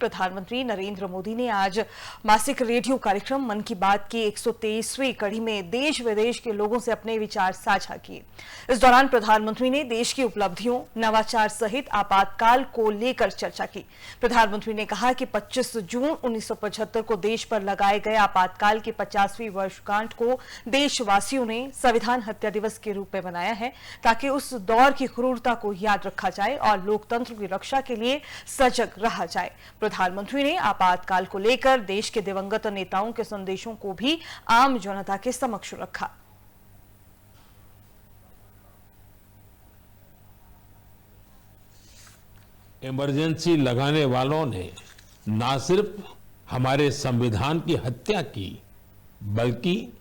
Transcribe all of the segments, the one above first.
प्रधानमंत्री नरेंद्र मोदी ने आज मासिक रेडियो कार्यक्रम मन की बात की 123वीं कड़ी में देश विदेश के लोगों से अपने विचार साझा किए। इस दौरान प्रधानमंत्री ने देश की उपलब्धियों, नवाचार सहित आपातकाल को लेकर चर्चा की। प्रधानमंत्री ने कहा कि 25 जून 1975 को देश पर लगाए गए आपातकाल की 50वीं वर्षगांठ को देशवासियों ने संविधान हत्या दिवस के रूप में मनाया है, ताकि उस दौर की क्रूरता को याद रखा जाए और लोकतंत्र की रक्षा के लिए सजग रहा जाए। प्रधानमंत्री ने आपातकाल को लेकर देश के दिवंगत नेताओं के संदेशों को भी आम जनता के समक्ष रखा। इमरजेंसी लगाने वालों ने न सिर्फ हमारे संविधान की हत्या की, बल्कि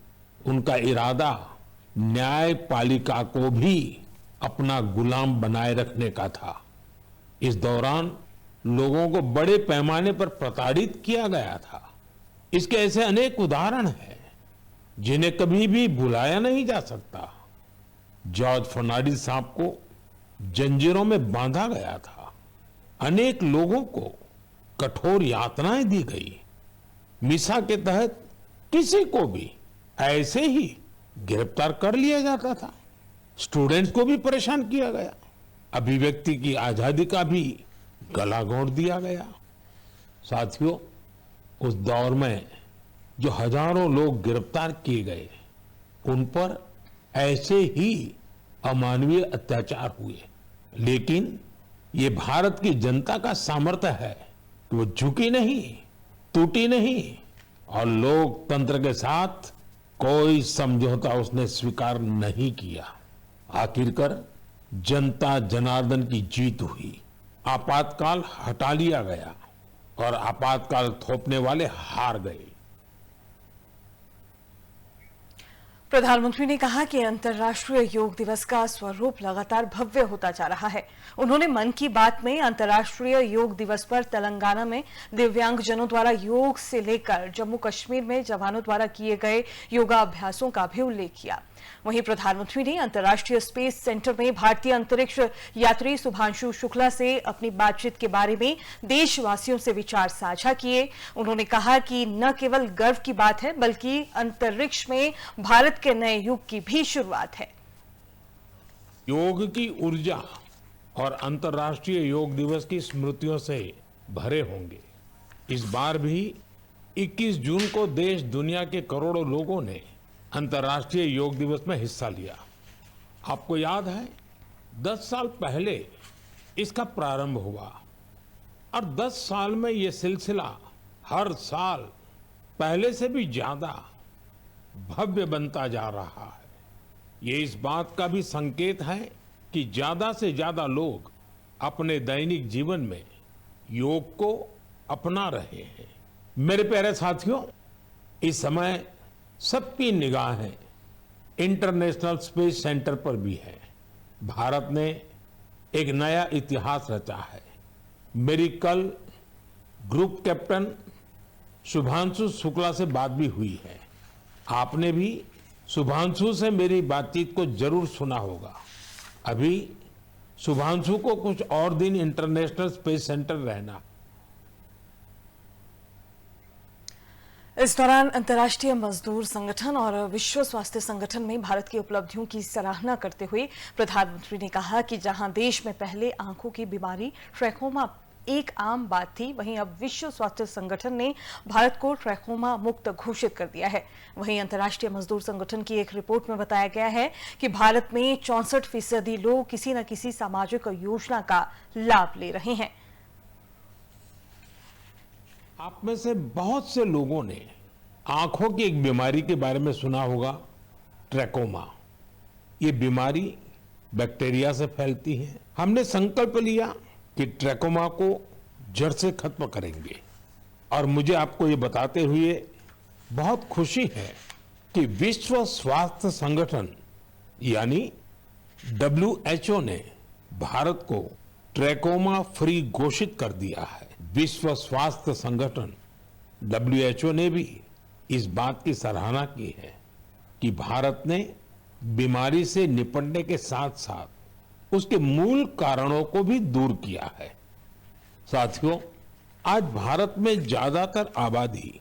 उनका इरादा न्यायपालिका को भी अपना गुलाम बनाए रखने का था। इस दौरान लोगों को बड़े पैमाने पर प्रताड़ित किया गया था। इसके ऐसे अनेक उदाहरण हैं जिन्हें कभी भी भुलाया नहीं जा सकता। जॉर्ज फर्नांडिस साहब को जंजीरों में बांधा गया था। अनेक लोगों को कठोर यातनाएं दी गई। मिसा के तहत किसी को भी ऐसे ही गिरफ्तार कर लिया जाता था। स्टूडेंट्स को भी परेशान किया गया। अभिव्यक्ति की आजादी का भी गला घोंट दिया गया। साथियों, उस दौर में जो हजारों लोग गिरफ्तार किए गए, उन पर ऐसे ही अमानवीय अत्याचार हुए। लेकिन ये भारत की जनता का सामर्थ्य है कि वो झुकी नहीं, टूटी नहीं और लोकतंत्र के साथ कोई समझौता उसने स्वीकार नहीं किया। आखिरकार जनता जनार्दन की जीत हुई। आपातकाल हटा लिया गया और आपातकाल थोपने वाले हार गए। प्रधानमंत्री ने कहा कि अंतर्राष्ट्रीय योग दिवस का स्वरूप लगातार भव्य होता जा रहा है। उन्होंने मन की बात में अंतर्राष्ट्रीय योग दिवस पर तेलंगाना में दिव्यांगजनों द्वारा योग से लेकर जम्मू कश्मीर में जवानों द्वारा किए गए योगाभ्यासों का भी उल्लेख किया। वहीं प्रधानमंत्री ने अंतर्राष्ट्रीय स्पेस सेंटर में भारतीय अंतरिक्ष यात्री शुभांशु शुक्ला से अपनी बातचीत के बारे में देशवासियों से विचार साझा किए। उन्होंने कहा कि न केवल गर्व की बात है, बल्कि अंतरिक्ष में भारत के नए युग की भी शुरुआत है। योग की ऊर्जा और अंतर्राष्ट्रीय योग दिवस की स्मृतियों से भरे होंगे। इस बार भी 21 जून को देश दुनिया के करोड़ों लोगों ने अंतर्राष्ट्रीय योग दिवस में हिस्सा लिया। आपको याद है, 10 साल पहले इसका प्रारंभ हुआ और 10 साल में ये सिलसिला हर साल पहले से भी ज्यादा भव्य बनता जा रहा है। ये इस बात का भी संकेत है कि ज्यादा से ज्यादा लोग अपने दैनिक जीवन में योग को अपना रहे हैं। मेरे प्यारे साथियों, इस समय सबकी निगाहें इंटरनेशनल स्पेस सेंटर पर भी है। भारत ने एक नया इतिहास रचा है। मेरी कल ग्रुप कैप्टन शुभांशु शुक्ला से बात भी हुई है। आपने भी शुभांशु से मेरी बातचीत को जरूर सुना होगा। अभी शुभांशु को कुछ और दिन इंटरनेशनल स्पेस सेंटर रहना। इस दौरान अंतर्राष्ट्रीय मजदूर संगठन और विश्व स्वास्थ्य संगठन में भारत की उपलब्धियों की सराहना करते हुए प्रधानमंत्री ने कहा कि जहां देश में पहले आंखों की बीमारी ट्रैकोमा एक आम बात थी, वहीं अब विश्व स्वास्थ्य संगठन ने भारत को ट्रैकोमा मुक्त घोषित कर दिया है। वहीं अंतर्राष्ट्रीय मजदूर संगठन की एक रिपोर्ट में बताया गया है कि भारत में 64% लोग किसी न किसी सामाजिक योजना का लाभ ले रहे हैं। आप में से बहुत से लोगों ने आंखों की एक बीमारी के बारे में सुना होगा, ट्रैकोमा। ये बीमारी बैक्टीरिया से फैलती है। हमने संकल्प लिया कि ट्रैकोमा को जड़ से खत्म करेंगे और मुझे आपको ये बताते हुए बहुत खुशी है कि विश्व स्वास्थ्य संगठन यानी WHO ने भारत को ट्रैकोमा फ्री घोषित कर दिया है। विश्व स्वास्थ्य संगठन WHO ने भी इस बात की सराहना की है कि भारत ने बीमारी से निपटने के साथ साथ उसके मूल कारणों को भी दूर किया है। साथियों, आज भारत में ज्यादातर आबादी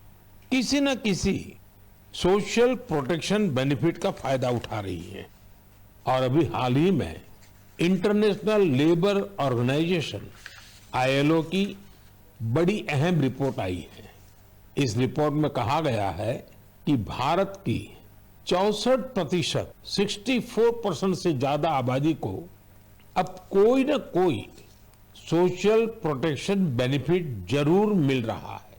किसी न किसी सोशल प्रोटेक्शन बेनिफिट का फायदा उठा रही है और अभी हाल ही में इंटरनेशनल लेबर ऑर्गेनाइजेशन ILO की बड़ी अहम रिपोर्ट आई है। इस रिपोर्ट में कहा गया है कि भारत की 64%, 64% से ज्यादा आबादी को अब कोई न कोई सोशल प्रोटेक्शन बेनिफिट जरूर मिल रहा है।